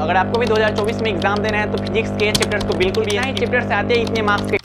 अगर आपको भी 2024 में एग्जाम देना है तो फिजिक्स के चैप्टर्स को बिल्कुल भी नहीं, चैप्टर से आते हैं इतने मार्क्स के।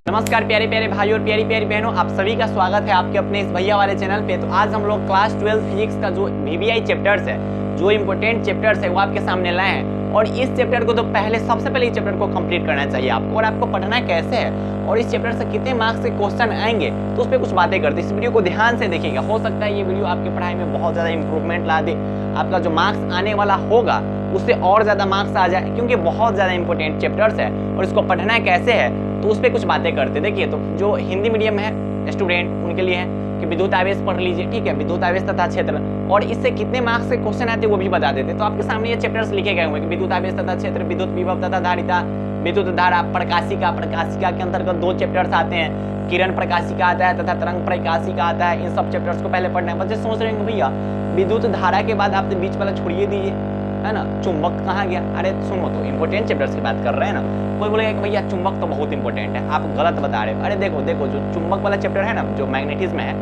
नमस्कार प्यारे प्यारे भाइयों और प्यारी प्यारी बहनों, आप सभी का स्वागत है आपके अपने इस भैया वाले चैनल पे। तो आज हम लोग क्लास 12 फिजिक्स का जो VBI चैप्टर्स है, जो इंपॉर्टेंट चैप्टर्स है वो आपके सामने लाए हैं। और इस चैप्टर को तो सबसे पहले इस चैप्टर को कंप्लीट करना चाहिए आपको, और आपको पढ़ना कैसे है और इस चैप्टर से कितने मार्क्स के क्वेश्चन आएंगे तो उस पर कुछ बातें करते हैं। इस वीडियो को ध्यान से देखिएगा, हो सकता है ये वीडियो आपकी पढ़ाई में बहुत ज़्यादा इंप्रूवमेंट ला दे, आपका जो मार्क्स आने वाला होगा उससे और ज़्यादा मार्क्स आ जाए, क्योंकि बहुत ज़्यादा इंपॉर्टेंट चैप्टर्स है और इसको पढ़ना कैसे है तो उस पर कुछ बातें करते। देखिए, तो जो हिंदी मीडियम है स्टूडेंट उनके लिए है कि विद्युत आवेश पढ़ लीजिए, ठीक है, विद्युत आवेश तथा क्षेत्र, और इससे कितने मार्क्स के क्वेश्चन आते हैं वो भी बता देते। तो आपके सामने ये चैप्टर्स लिखे गए हुए कि विद्युत आवेश तथा क्षेत्र, विद्युत विभव तथा धारिता, विद्युत धारा, प्रकाशिका। प्रकाशिका के अंतर्गत दो चैप्टर्स आते हैं, किरण प्रकाशिका आता है तथा तरंग प्रकाशिका आता है। इन सब चैप्टर्स को पहले पढ़ना है। बच्चे सोच रहे हैं भैया विद्युत धारा के बाद आप बीच वाला छोड़िए दीजिए, है ना, चुंबक कहाँ गया। अरे सुनो, तो इंपॉर्टेंट चैप्टर्स की बात कर रहे हैं ना। कोई बोलेगा कि भैया चुंबक तो बहुत इंपॉर्टेंट है, आप गलत बता रहे हो। अरे देखो जो चुंबक वाला चैप्टर है ना, जो मैग्नेटिज्म है,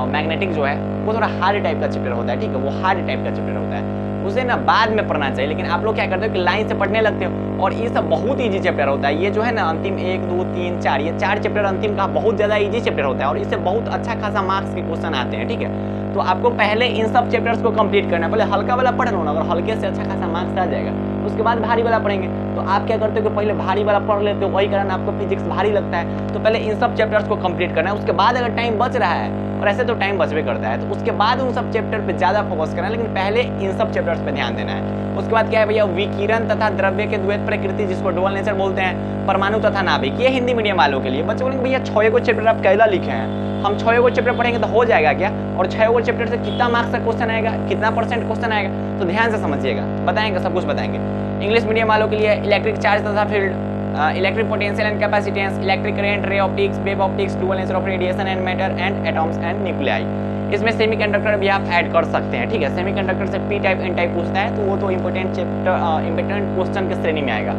मैग्नेटिक जो है वो थोड़ा हार्ड टाइप का चैप्टर होता है, ठीक है, वो हार्ड टाइप का चैप्टर होता है, उसे ना बाद में पढ़ना चाहिए। लेकिन आप लोग क्या करते हो कि लाइन से पढ़ने लगते हो, और ये सब बहुत इजी चैप्टर होता है। ये जो है ना अंतिम 1 2 3 4, ये 4 चैप्टर अंतिम का बहुत ज्यादा इजी चैप्टर होता है और इससे बहुत अच्छा खासा मार्क्स के क्वेश्चन आते हैं, ठीक है। तो आपको पहले इन सब चैप्टर्स को कंप्लीट करना है। पहले हल्का वाला पढ़ लो ना, अगर हल्के से अच्छा खासा मार्क्स आ जाएगा उसके बाद भारी वाला पढ़ेंगे। तो आप क्या करते हो कि पहले भारी वाला पढ़ लेते हो, वही कारण आपको फिजिक्स भारी लगता है। तो पहले इन सब चैप्टर्स को कंप्लीट करना है, उसके बाद अगर टाइम बच रहा है, और ऐसे तो टाइम बचबे करता है, तो उसके बाद उन सब चैप्टर पे ज्यादा फोकस करना है, लेकिन पहले इन सब चैप्टर्स पे ध्यान देना है। उसके बाद क्या है भैया, विकिरण तथा द्रव्य के द्वैत प्रकृति, जिसको डुअल नेचर बोलते हैं, परमाणु तथा नाभिक। ये हिंदी मीडियम वालों के लिए। बच्चे बोलेंगे भैया 6 को चैप्टर आप कैला लिखे हैं, हम 6 को चैप्टर पढ़ेंगे तो हो जाएगा क्या, और 6 को चैप्टर से कितना मार्क्स का क्वेश्चन आएगा, कितना परसेंट क्वेश्चन आएगा, तो ध्यान से समझिएगा, बताएंगे, सब कुछ बताएंगे। इंग्लिश मीडियम वालों के लिए इलेक्ट्रिक चार्ज तथा field, electric potential and capacitance, electric current, ray optics, wave optics, dual nature of radiation and matter and atoms and nuclei. इसमें सेमीकंडक्टर भी आप ऐड कर सकते हैं, ठीक है। सेमीकंडक्टर से पी टाइप एन टाइप पूछता है तो वो तो इंपॉर्टेंट चैप्टर, इंपॉर्टेंट क्वेश्चन के श्रेणी में आएगा।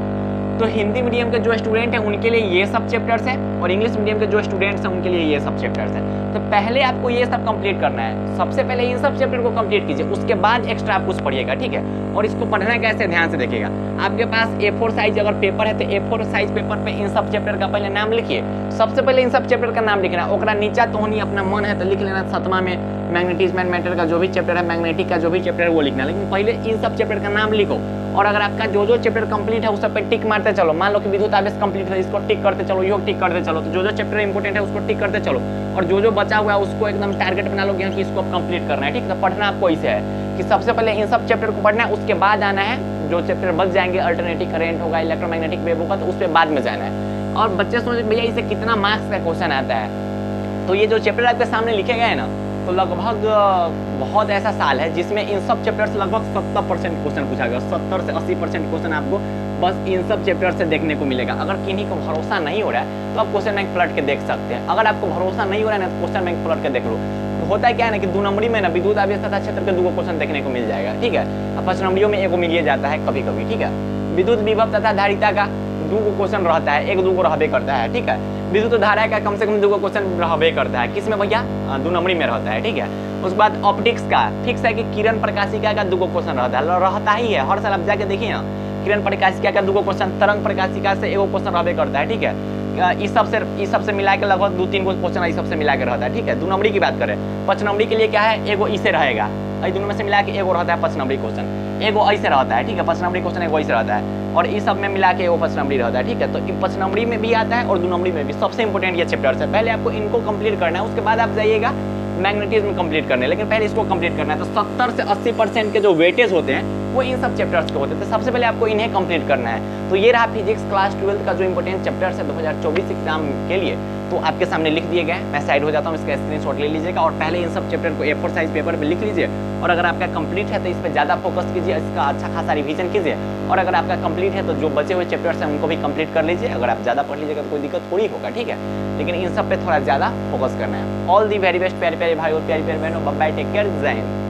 तो हिंदी मीडियम के जो स्टूडेंट हैं उनके लिए ये सब चैप्टर्स हैं, और इंग्लिश मीडियम के जो स्टूडेंट्स हैं उनके लिए ये सब चैप्टर्स हैं। तो पहले आपको ये सब कंप्लीट करना है, सबसे पहले इन सब चैप्टर को कंप्लीट कीजिए, उसके बाद एक्स्ट्रा आप कुछ पढ़िएगा, ठीक है। और इसको पढ़ना कैसे ध्यान से देखिएगा। आपके पास A4 साइज अगर पेपर है तो A4 साइज पेपर पे इन सब चैप्टर का पहले नाम लिखिए। सबसे पहले इन सब चैप्टर का नाम लिखना, ओकरा नीचा तो नहीं, अपना मन है तो लिख लेना। 7वां में मैग्नेटिज्म एंड मैटर का जो भी चैप्टर है, मैग्नेटिक का जो भी चैप्टर है वो लिखना, लेकिन पहले इन सब चैप्टर का नाम लिखो। और अगर आपका जो चैप्टर कंप्लीट है उस सब पे टिक मारते चलो। मान लो कि विद्युत आवेश कंप्लीट है, इसको टिक करते चलो, योग टिक करते चलो। तो जो चैप्टर इंपॉर्टेंट है उसको टिक करते चलो, और जो बचा हुआ है उसको एकदम टारगेट बना लो कि इसको कंप्लीट करना है, ठीक है। तो पढ़ना आपको ऐसे है कि सबसे पहले इन सब चैप्टर को पढ़ना है, उसके बाद आना है जो चैप्टर बच जाएंगे, अल्टरनेटिव करंट होगा, इलेक्ट्रोमैग्नेटिक वेव होगा, तो उस पर बाद में जाना है। और बच्चे सोच भैया इसे कितना मार्क्स का क्वेश्चन आता है, तो ये जो चैप्टर आपके सामने लिखे गए हैं ना, तो लगभग बहुत ऐसा साल है जिसमें इन सब चैप्टर से लगभग 70% क्वेश्चन पूछा गया। 70 से 80% क्वेश्चन आपको बस इन सब चैप्टर से देखने को मिलेगा। अगर किन्हीं को भरोसा नहीं हो रहा है तो आप क्वेश्चन बैंक पलट के देख सकते हैं। अगर आपको भरोसा नहीं हो रहा है ना तो क्वेश्चन बैंक पलट के देख लो। तो होता है क्या है ना कि 2 नंबरी में ना विद्युत आवेश तथा क्षेत्र के 2 क्वेश्चन देखने को मिल जाएगा, ठीक है। अब 5 नंबरियों में 1 को मिल जाता है कभी कभी, ठीक है। विद्युत विभव तथा धारिता का 2 क्वेश्चन रहता है, 1 2 को रहबे करता है, ठीक है। विद्युत धारा का कम से कम 2 क्वेश्चन रहबे करता है, किस में भैया, 2 नंबरी में रहता है, ठीक है। उसके बाद ऑप्टिक्स का फिक्स है कि किरण प्रकाशिका का 2 क्वेश्चन रहता ही है, हर साल आप जाके देखिए ना, किरण प्रकाशिका का 2 क्वेश्चन, तरंग प्रकाशिका से 1 क्वेश्चन रहबे करता है, ठीक है। इस सब से मिला के लगभग 2-3 क्वेश्चन इस सब से मिला के रहता है, ठीक है। 2 नंबरी की बात करें, 5 नंबरी के लिए क्या है, 1 इसे रहेगा, दोनों में से मिला के 1 रहता है 5 नंबरी क्वेश्चन, 1 ऐसे रहता है, ठीक है। 5 नंबरी क्वेश्चन 1 ऐसे रहता है, और इस सब में मिला के 1 5 नंबरी रहता है, ठीक है। तो 5 नंबरी में भी आता है और 2 नंबरी में भी। सबसे इंपॉर्टेंट ये चैप्टर्स है, पहले आपको इनको कंप्लीट करना है, उसके बाद आप जाइएगा मैग्नेटिज्म कंप्लीट करने, लेकिन पहले इसको कंप्लीट करना है। तो 70 से 80% के जो वेटेज होते हैं वो इन सब चैप्टर्स के होते हैं, तो सबसे पहले आपको इन्हें कंप्लीट करना है। तो ये रहा फिजिक्स क्लास 12 का जो इंपॉर्टेंट चैप्टर्स है 2024 एग्जाम के लिए, तो आपके सामने लिख दिए गए। मैं साइड हो जाता हूँ, इसका स्क्रीनशॉट ले लीजिएगा और पहले इन सब चैप्टर को A4 साइज पेपर पे लिख लीजिए। और अगर आपका कंप्लीट है तो इस पर ज़्यादा फोकस कीजिए, इसका अच्छा खासा रिवीजन कीजिए। और अगर आपका कंप्लीट है तो जो बचे हुए चैप्टर्स हैं उनको भी कंप्लीट कर लीजिए। अगर आप ज़्यादा पढ़ लीजिएगा तो कोई दिक्कत थोड़ी होगा, ठीक है, लेकिन इन सब पे थोड़ा ज़्यादा फोकस करना है। ऑल दी वेरी बेस्ट प्यारे प्यारे भाई और प्यारी प्यारी बहनों, बाय बाय, टेक केयर, जय हिंद।